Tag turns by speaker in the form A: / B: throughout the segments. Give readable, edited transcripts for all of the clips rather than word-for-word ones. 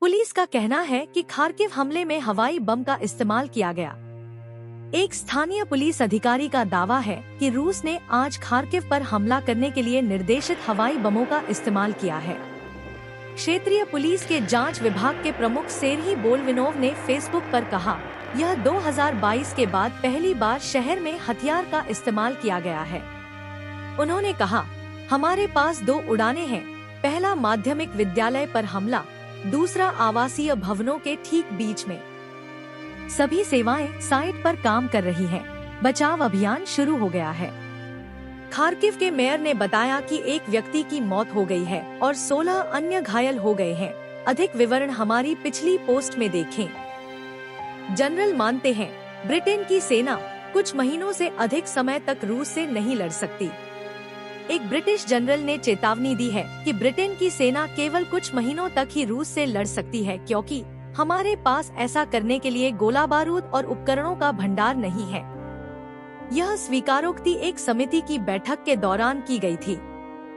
A: Police का कहना है कि खार्किव हमले में हवाई बम का इस्तेमाल किया गया। एक स्थानीय पुलिस अधिकारी का दावा है कि रूस ने आज खार्किव पर हमला करने के लिए निर्देशित हवाई बमों का इस्तेमाल किया है। क्षेत्रीय पुलिस के जांच विभाग के प्रमुख सेर्ही बोलविनोव ने फेसबुक पर कहा, यह 2022 के बाद पहली बार शहर में हथियार का इस्तेमाल किया गया है। उन्होंने कहा, हमारे पास 2 उड़ानें हैं, पहला माध्यमिक विद्यालय पर हमला, दूसरा आवासीय भवनों के ठीक बीच में। सभी सेवाएं साइट पर काम कर रही हैं। बचाव अभियान शुरू हो गया है। खार्किव के मेयर ने बताया कि एक व्यक्ति की मौत हो गई है और 16 अन्य घायल हो गए हैं। अधिक विवरण हमारी पिछली पोस्ट में देखें। जनरल मानते हैं, ब्रिटेन की सेना कुछ महीनों से अधिक समय तक रूस से नहीं लड़ सकती। एक ब्रिटिश जनरल ने चेतावनी दी है कि ब्रिटेन की सेना केवल कुछ महीनों तक ही रूस से लड़ सकती है, क्योंकि हमारे पास ऐसा करने के लिए गोला बारूद और उपकरणों का भंडार नहीं है। यह स्वीकारोक्ति एक समिति की बैठक के दौरान की गई थी,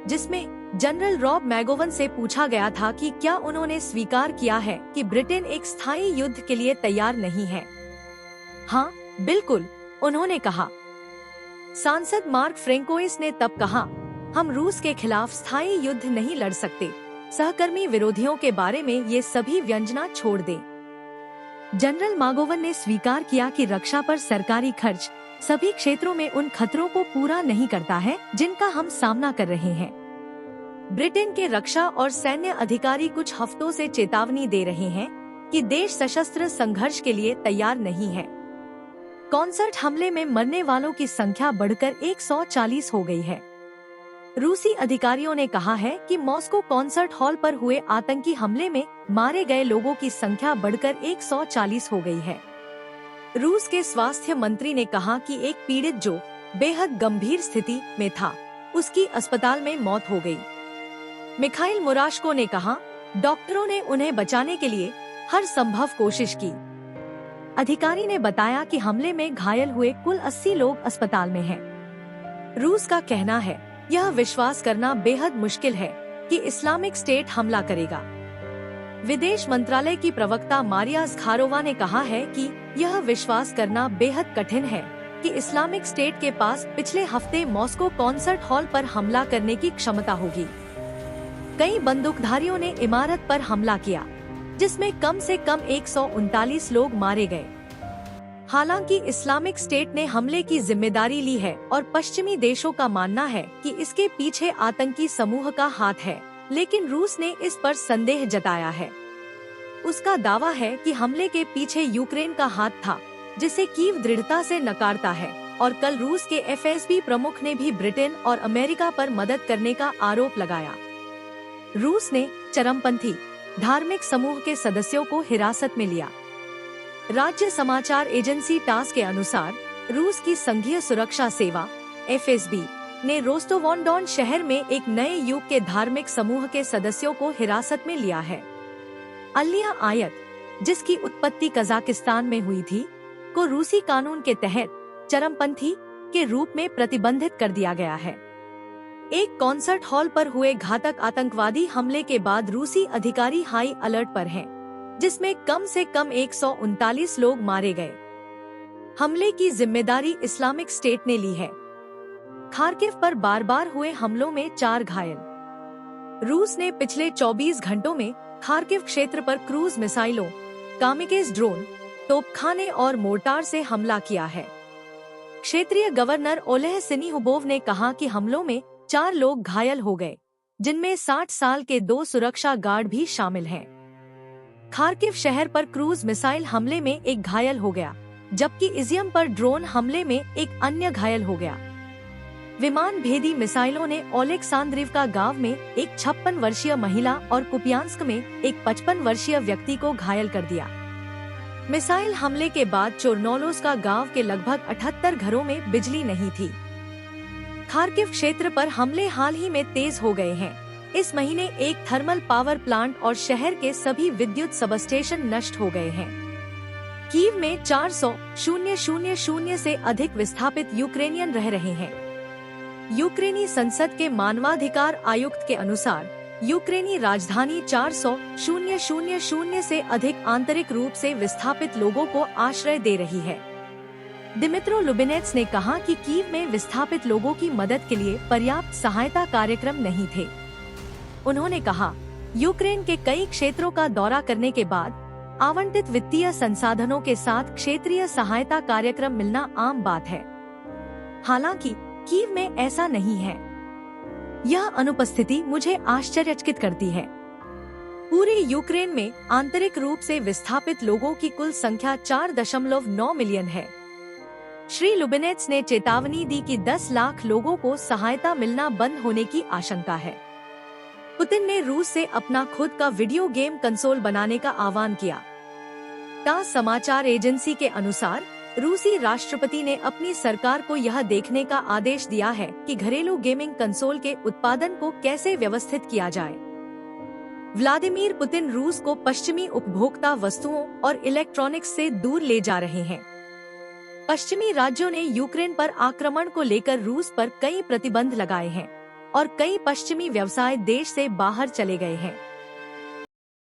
A: जिसमें जनरल रॉब मैगोवन से पूछा गया था कि क्या उन्होंने स्वीकार किया है कि ब्रिटेन एक स्थायी युद्ध के लिए तैयार नहीं है। हाँ, बिल्कुल, उन्होंने कहा। सांसद मार्क फ्रेंकोइस ने तब कहा, हम रूस के खिलाफ स्थायी युद्ध नहीं लड़ सकते। सहकर्मी विरोधियों के बारे में ये सभी व्यंजना छोड़ दें। जनरल मागोवन ने स्वीकार किया कि रक्षा पर सरकारी खर्च सभी क्षेत्रों में उन खतरों को पूरा नहीं करता है जिनका हम सामना कर रहे हैं। ब्रिटेन के रक्षा और सैन्य अधिकारी कुछ हफ्तों से चेतावनी दे रहे हैं कि देश सशस्त्र संघर्ष के लिए तैयार नहीं है। कॉन्सर्ट हमले में मरने वालों की संख्या बढ़कर 140 हो गई है। रूसी अधिकारियों ने कहा है कि मॉस्को कॉन्सर्ट हॉल पर हुए आतंकी हमले में मारे गए लोगों की संख्या बढ़कर 140 हो गई है। रूस के स्वास्थ्य मंत्री ने कहा कि एक पीड़ित जो बेहद गंभीर स्थिति में था, उसकी अस्पताल में मौत हो गई। मिखाइल मुराशको ने कहा, डॉक्टरों ने उन्हें बचाने के लिए हर संभव कोशिश की। अधिकारी ने बताया कि हमले में घायल हुए कुल 80 लोग अस्पताल में हैं। रूस का कहना है, यह विश्वास करना बेहद मुश्किल है कि इस्लामिक स्टेट हमला करेगा। विदेश मंत्रालय की प्रवक्ता मारिया ज़खारोवा ने कहा है कि यह विश्वास करना बेहद कठिन है कि इस्लामिक स्टेट के पास पिछले हफ्ते मॉस्को कॉन्सर्ट हॉल पर हमला करने की क्षमता होगी। कई बंदूकधारियों ने इमारत पर हमला किया, जिसमें कम से कम 139 लोग मारे गए। हालांकि इस्लामिक स्टेट ने हमले की जिम्मेदारी ली है और पश्चिमी देशों का मानना है कि इसके पीछे आतंकी समूह का हाथ है, लेकिन रूस ने इस पर संदेह जताया है। उसका दावा है कि हमले के पीछे यूक्रेन का हाथ था, जिसे कीव दृढ़ता से नकारता है। और कल रूस के एफएसबी प्रमुख ने भी ब्रिटेन और अमेरिका पर मदद करने का आरोप लगाया। रूस ने चरमपंथी धार्मिक समूह के सदस्यों को हिरासत में लिया। राज्य समाचार एजेंसी टास के अनुसार रूस की संघीय सुरक्षा सेवा एफएसबी ने रोस्टोव-ऑन-डॉन शहर में एक नए युग के धार्मिक समूह के सदस्यों को हिरासत में लिया है। अलिया आयत, जिसकी उत्पत्ति कजाकिस्तान में हुई थी, को रूसी कानून के तहत चरमपंथी के रूप में प्रतिबंधित कर दिया गया है। एक कॉन्सर्ट हॉल पर हुए घातक आतंकवादी हमले के बाद रूसी अधिकारी हाई अलर्ट पर हैं, जिसमें कम से कम 139 लोग मारे गए। हमले की जिम्मेदारी इस्लामिक स्टेट ने ली है। खार्किव पर बार बार हुए हमलों में 4 घायल। रूस ने पिछले 24 घंटों में खार्किव क्षेत्र पर क्रूज मिसाइलों, कामिकेज ड्रोन, तोपखाने और मोर्टार से हमला किया है। क्षेत्रीय गवर्नर ओलेह सिनिहुबोव ने कहा कि हमलों में 4 लोग घायल हो गए, जिनमें 60 साल के 2 सुरक्षा गार्ड भी शामिल हैं। खार्किव शहर पर क्रूज मिसाइल हमले में एक घायल हो गया, जबकि इजियम पर ड्रोन हमले में एक अन्य घायल हो गया। विमान भेदी मिसाइलों ने ओलेक्सांद्रिवका गांव में एक 56 वर्षीय महिला और कुपियांस्क में एक 55 वर्षीय व्यक्ति को घायल कर दिया। मिसाइल हमले के बाद चोरनोलोस्का गांव के लगभग 78 घरों में बिजली नहीं थी। खार्किव क्षेत्र पर हमले हाल ही में तेज हो गए हैं। इस महीने एक थर्मल पावर प्लांट और शहर के सभी विद्युत सबस्टेशन नष्ट हो गए हैं। कीव में 400,000 से अधिक विस्थापित यूक्रेनियन रह रहे हैं। यूक्रेनी संसद के मानवाधिकार आयुक्त के अनुसार यूक्रेनी राजधानी 400,000 से अधिक आंतरिक रूप से विस्थापित लोगों को आश्रय दे रही है। दिमित्रो लुबिनेट्स ने कहा कि कीव में विस्थापित लोगों की मदद के लिए पर्याप्त सहायता कार्यक्रम नहीं थे। उन्होंने कहा, यूक्रेन के कई क्षेत्रों का दौरा करने के बाद आवंटित वित्तीय संसाधनों के साथ क्षेत्रीय सहायता कार्यक्रम मिलना आम बात है। हालांकि कीव में ऐसा नहीं है। यह अनुपस्थिति मुझे आश्चर्यचकित करती है। पूरे यूक्रेन में आंतरिक रूप से विस्थापित लोगों की कुल संख्या 4.9 मिलियन है। श्री लुबिनेट्स ने चेतावनी दी कि 10 लाख लोगों को सहायता मिलना बंद होने की आशंका है। पुतिन ने रूस से अपना खुद का वीडियो गेम कंसोल बनाने का आह्वान किया। तास समाचार एजेंसी के अनुसार रूसी राष्ट्रपति ने अपनी सरकार को यह देखने का आदेश दिया है कि घरेलू गेमिंग कंसोल के उत्पादन को कैसे व्यवस्थित किया जाए। व्लादिमीर पुतिन रूस को पश्चिमी उपभोक्ता वस्तुओं और इलेक्ट्रॉनिक्स से दूर ले जा रहे हैं। पश्चिमी राज्यों ने यूक्रेन पर आक्रमण को लेकर रूस पर कई प्रतिबंध लगाए हैं और कई पश्चिमी व्यवसाय देश से बाहर चले गए हैं।